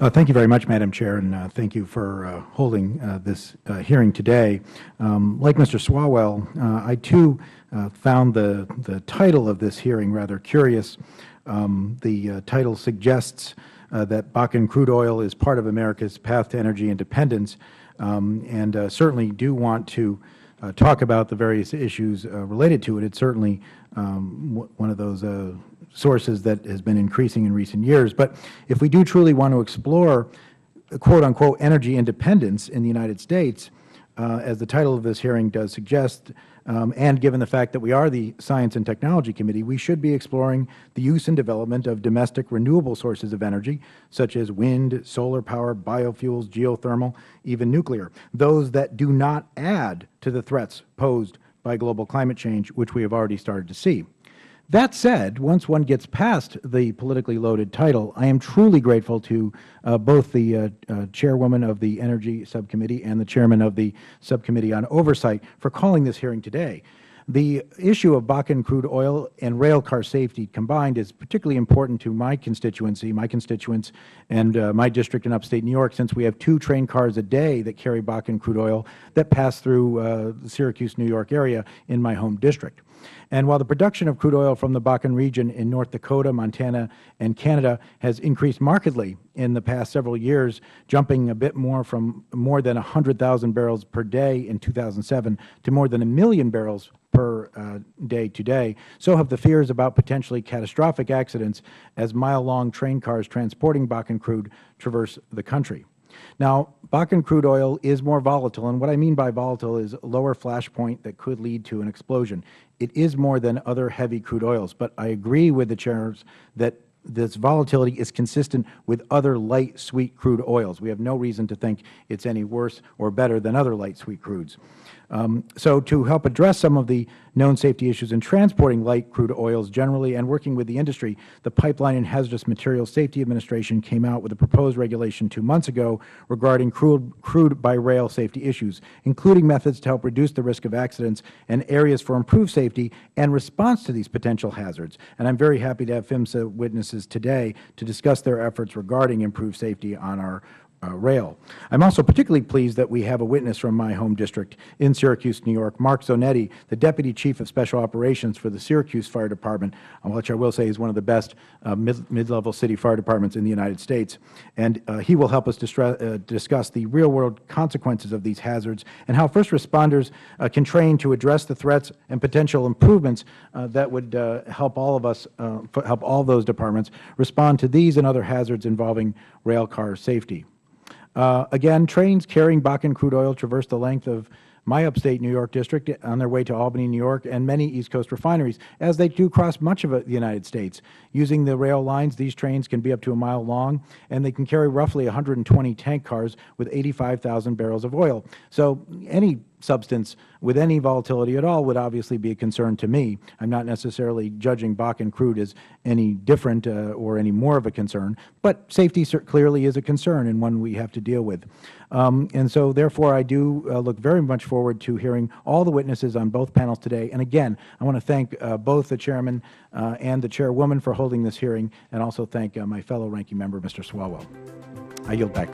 Thank you very much, Madam Chair, and thank you for holding this hearing today. Like Mr. Swalwell, I too found the title of this hearing rather curious. The title suggests that Bakken crude oil is part of America's path to energy independence, and certainly do want to talk about the various issues related to it. It's certainly one of those sources that has been increasing in recent years. But if we do truly want to explore quote-unquote energy independence in the United States, as the title of this hearing does suggest, and given the fact that we are the Science and Technology Committee, we should be exploring the use and development of domestic renewable sources of energy, such as wind, solar power, biofuels, geothermal, even nuclear, those that do not add to the threats posed by global climate change, which we have already started to see. That said, once one gets past the politically loaded title, I am truly grateful to both the chairwoman of the Energy Subcommittee and the chairman of the Subcommittee on Oversight for calling this hearing today. The issue of Bakken crude oil and rail car safety combined is particularly important to my constituency, my constituents, and my district in upstate New York, since we have 2 train cars a day that carry Bakken crude oil that pass through the Syracuse, New York area in my home district. And while the production of crude oil from the Bakken region in North Dakota, Montana, and Canada has increased markedly in the past several years, jumping a bit more from more than 100,000 barrels per day in 2007 to more than 1 million barrels per day today, so have the fears about potentially catastrophic accidents as mile-long train cars transporting Bakken crude traverse the country. Now, Bakken crude oil is more volatile, and what I mean by volatile is a lower flash point that could lead to an explosion. It is more than other heavy crude oils, but I agree with the chairs that this volatility is consistent with other light sweet crude oils. We have no reason to think it's any worse or better than other light sweet crudes. So to help address some of the known safety issues in transporting light crude oils generally and working with the industry, the Pipeline and Hazardous Materials Safety Administration came out with a proposed regulation 2 months ago regarding crude by rail safety issues, including methods to help reduce the risk of accidents and areas for improved safety and response to these potential hazards. And I'm very happy to have PHMSA witnesses today to discuss their efforts regarding improved safety on our rail. I'm also particularly pleased that we have a witness from my home district in Syracuse, New York, Mark Zonetti, the Deputy Chief of Special Operations for the Syracuse Fire Department, which I will say is one of the best mid-level city fire departments in the United States. And he will help us discuss the real-world consequences of these hazards and how first responders can train to address the threats and potential improvements that would help all of us, help all those departments respond to these and other hazards involving rail car safety. Again, trains carrying Bakken crude oil traverse the length of my upstate New York district on their way to Albany, New York, and many East Coast refineries, as they do cross much of the United States. Using the rail lines, these trains can be up to 1 mile long, and they can carry roughly 120 tank cars with 85,000 barrels of oil. So any substance with any volatility at all would obviously be a concern to me. I'm not necessarily judging Bakken crude as any different or any more of a concern, but safety clearly is a concern and one we have to deal with. And so therefore I do look very much forward to hearing all the witnesses on both panels today. And again, I want to thank both the chairman and the chairwoman for holding this hearing, and also thank my fellow ranking member, Mr. Swalwell. I yield back.